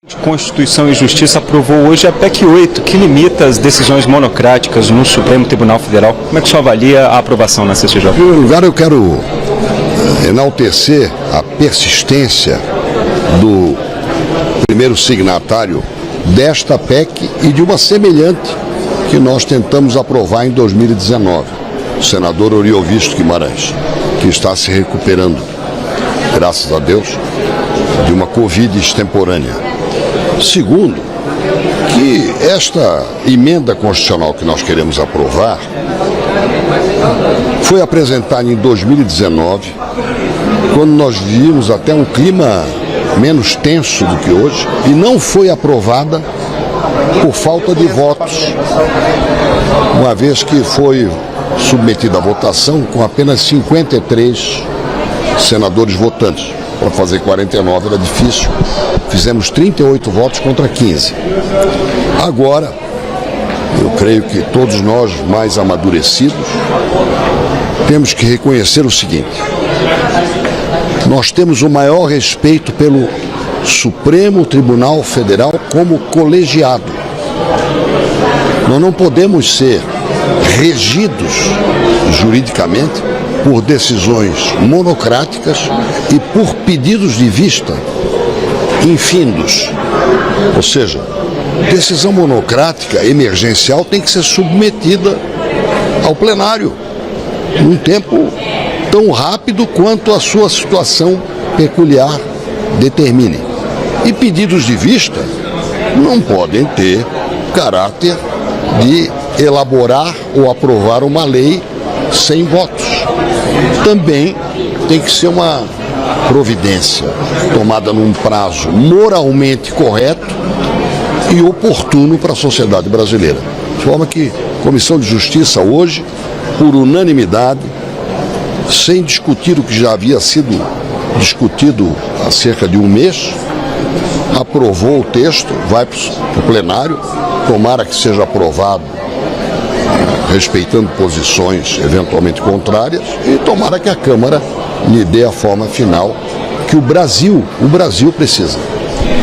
Constituição e Justiça aprovou hoje a PEC 8, que limita as decisões monocráticas no Supremo Tribunal Federal. Como é que o senhor avalia a aprovação na CCJ? Em primeiro lugar, eu quero enaltecer a persistência do primeiro signatário desta PEC e de uma semelhante que nós tentamos aprovar em 2019, o senador Oriovisto Guimarães, que está se recuperando, graças a Deus, de uma Covid extemporânea. Segundo, que esta emenda constitucional que nós queremos aprovar foi apresentada em 2019, quando nós vimos até um clima menos tenso do que hoje, e não foi aprovada por falta de votos, uma vez que foi submetida à votação com apenas 53 senadores votantes. Para fazer 49 era difícil. Fizemos 38 votos contra 15. Agora, eu creio que todos nós, mais amadurecidos, temos que reconhecer o seguinte: nós temos o maior respeito pelo Supremo Tribunal Federal como colegiado. Nós não podemos ser regidos juridicamente por decisões monocráticas e por pedidos de vista infindos. Ou seja, decisão monocrática emergencial tem que ser submetida ao plenário num tempo tão rápido quanto a sua situação peculiar determine. E pedidos de vista não podem ter caráter de elaborar ou aprovar uma lei sem votos. Também tem que ser uma providência tomada num prazo moralmente correto e oportuno para a sociedade brasileira. De forma que a Comissão de Justiça hoje, por unanimidade, sem discutir o que já havia sido discutido há cerca de um mês, aprovou o texto, vai para o plenário, tomara que seja aprovado respeitando posições eventualmente contrárias, e tomara que a Câmara lhe dê a forma final que o Brasil precisa.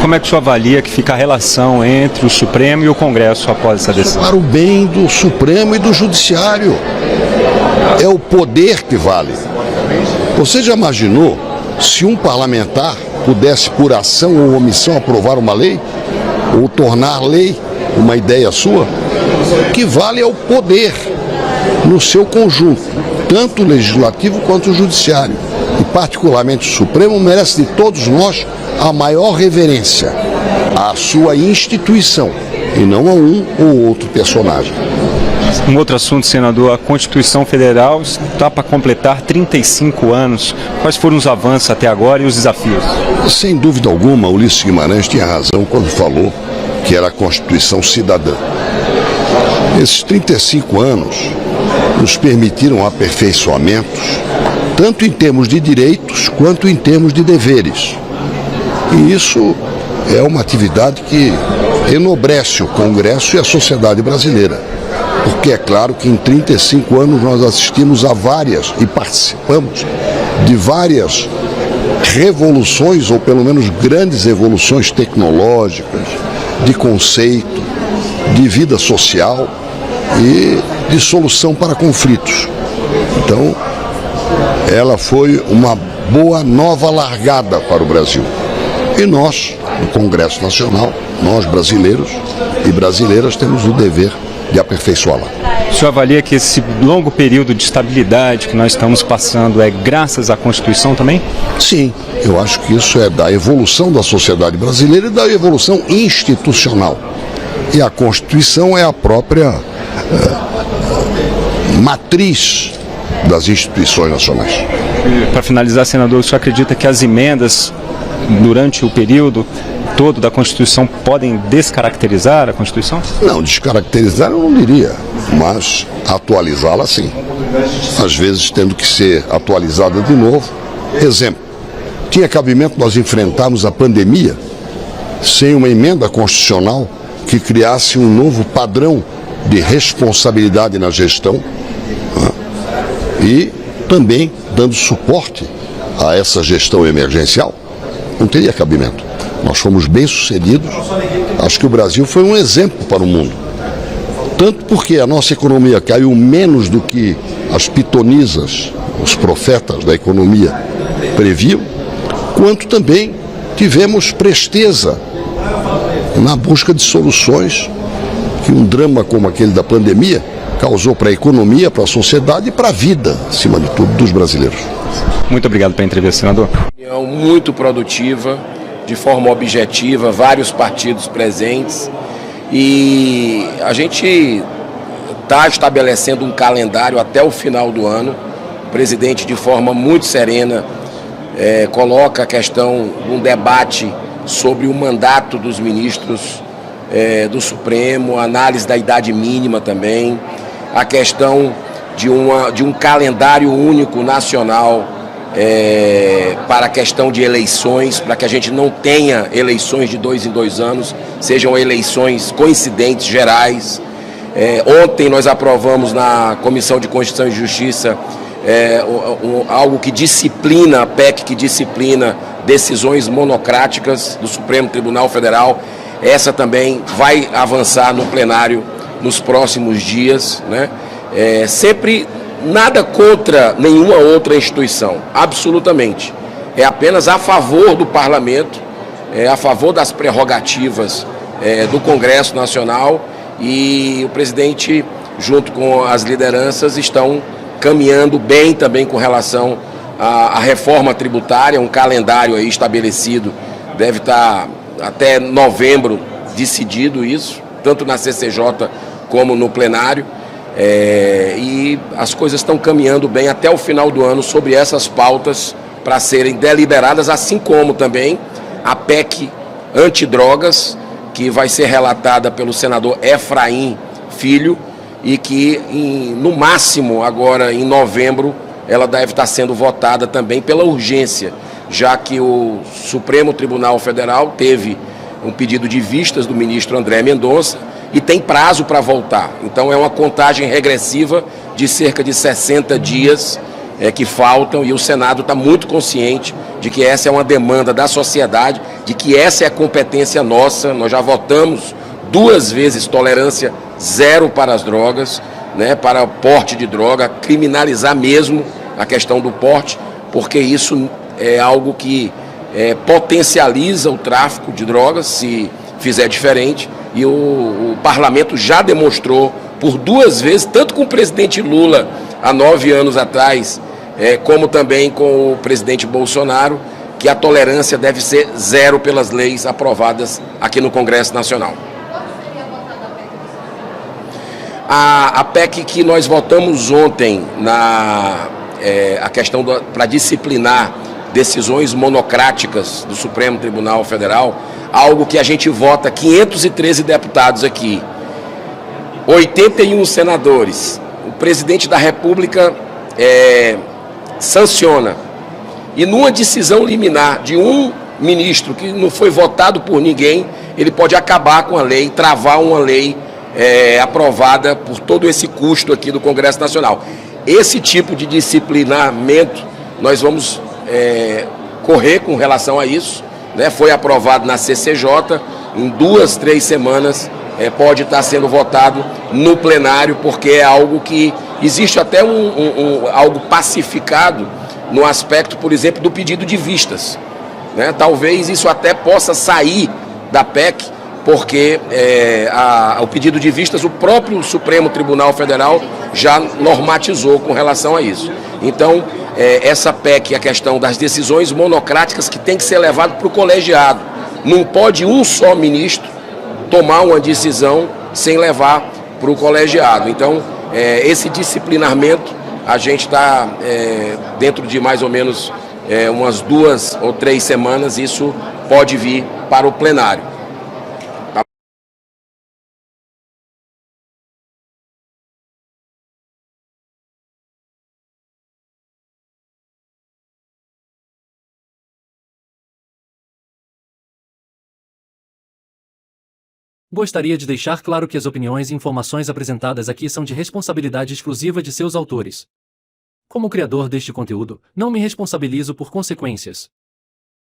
Como é que o senhor avalia que fica a relação entre o Supremo e o Congresso após essa decisão? Para o bem do Supremo e do Judiciário. É o poder que vale. Você já imaginou se um parlamentar pudesse, por ação ou omissão, aprovar uma lei ou tornar lei uma ideia sua? O que vale é o poder no seu conjunto, tanto o legislativo quanto o judiciário. E particularmente o Supremo merece de todos nós a maior reverência à sua instituição e não a um ou outro personagem. Um outro assunto, senador, a Constituição Federal está para completar 35 anos. Quais foram os avanços até agora e os desafios? Sem dúvida alguma, Ulisses Guimarães tinha razão quando falou que era a Constituição cidadã. Esses 35 anos nos permitiram aperfeiçoamentos, tanto em termos de direitos quanto em termos de deveres. E isso é uma atividade que enobrece o Congresso e a sociedade brasileira. Porque é claro que em 35 anos nós assistimos a várias e participamos de várias revoluções, ou pelo menos grandes evoluções tecnológicas, de conceito, de vida social e de solução para conflitos. Então, ela foi uma boa nova largada para o Brasil. E nós, do Congresso Nacional, nós brasileiros e brasileiras, temos o dever de aperfeiçoá-la. O senhor avalia que esse longo período de estabilidade que nós estamos passando é graças à Constituição também? Sim, eu acho que isso é da evolução da sociedade brasileira e da evolução institucional. E a Constituição é a própria matriz das instituições nacionais. Para finalizar, senador, o senhor acredita que as emendas durante o período todo da Constituição podem descaracterizar a Constituição? Não, descaracterizar eu não diria, mas atualizá-la sim. Às vezes tendo que ser atualizada de novo. Exemplo, tinha cabimento nós enfrentarmos a pandemia sem uma emenda constitucional que criasse um novo padrão de responsabilidade na gestão, né? E também dando suporte a essa gestão emergencial? Não teria cabimento. Nós fomos bem-sucedidos. Acho que o Brasil foi um exemplo para o mundo. Tanto porque a nossa economia caiu menos do que as pitonisas, os profetas da economia previam, quanto também tivemos presteza na busca de soluções que um drama como aquele da pandemia causou para a economia, para a sociedade e para a vida, acima de tudo, dos brasileiros. Muito obrigado pela entrevista, senador. Muito produtiva, de forma objetiva, vários partidos presentes, e a gente está estabelecendo um calendário até o final do ano. O presidente, de forma muito serena, coloca a questão de um debate sobre o mandato dos ministros do Supremo, análise da idade mínima também, a questão de um calendário único nacional para a questão de eleições, para que a gente não tenha eleições de 2 em 2 anos, sejam eleições coincidentes, gerais. Ontem nós aprovamos na Comissão de Constituição e Justiça algo que disciplina, a PEC que disciplina decisões monocráticas do Supremo Tribunal Federal. Essa também vai avançar no plenário nos próximos dias, né? Sempre nada contra nenhuma outra instituição, absolutamente. É apenas a favor do parlamento, a favor das prerrogativas do Congresso Nacional, e o presidente, junto com as lideranças, estão caminhando bem também com relação à reforma tributária, um calendário aí estabelecido, deve estar até novembro decidido isso, tanto na CCJ como no plenário. E as coisas estão caminhando bem até o final do ano sobre essas pautas para serem deliberadas, assim como também a PEC antidrogas, que vai ser relatada pelo senador Efraim Filho, e que no máximo agora em novembro ela deve estar sendo votada também pela urgência, já que o Supremo Tribunal Federal teve um pedido de vistas do ministro André Mendonça e tem prazo para voltar. Então é uma contagem regressiva de cerca de 60 dias que faltam, e o Senado está muito consciente de que essa é uma demanda da sociedade, de que essa é a competência nossa. Nós já votamos 2 vezes tolerância zero para as drogas, né, para o porte de droga, criminalizar mesmo a questão do porte, porque isso é algo que potencializa o tráfico de drogas, se fizer diferente, e o parlamento já demonstrou por 2 vezes, tanto com o presidente Lula há 9 anos atrás, como também com o presidente Bolsonaro, que a tolerância deve ser zero pelas leis aprovadas aqui no Congresso Nacional. A PEC que nós votamos ontem, a questão para disciplinar decisões monocráticas do Supremo Tribunal Federal, algo que a gente vota 513 deputados aqui, 81 senadores, o presidente da República sanciona, e numa decisão liminar de um ministro que não foi votado por ninguém, ele pode acabar com a lei, travar uma lei aprovada por todo esse custo aqui do Congresso Nacional. Esse tipo de disciplinamento nós vamos correr com relação a isso, né? Foi aprovado na CCJ, em 2, 3 semanas pode estar sendo votado no plenário, porque é algo que existe até algo pacificado no aspecto, por exemplo, do pedido de vistas, né? Talvez isso até possa sair da PEC, porque o pedido de vistas, o próprio Supremo Tribunal Federal já normatizou com relação a isso. Então, essa PEC, a questão das decisões monocráticas, que tem que ser levado para o colegiado. Não pode um só ministro tomar uma decisão sem levar para o colegiado. Então, esse disciplinamento, a gente está dentro de mais ou menos umas 2 ou 3 semanas, isso pode vir para o plenário. Gostaria de deixar claro que as opiniões e informações apresentadas aqui são de responsabilidade exclusiva de seus autores. Como criador deste conteúdo, não me responsabilizo por consequências.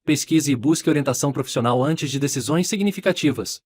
pesquise e busque orientação profissional antes de decisões significativas.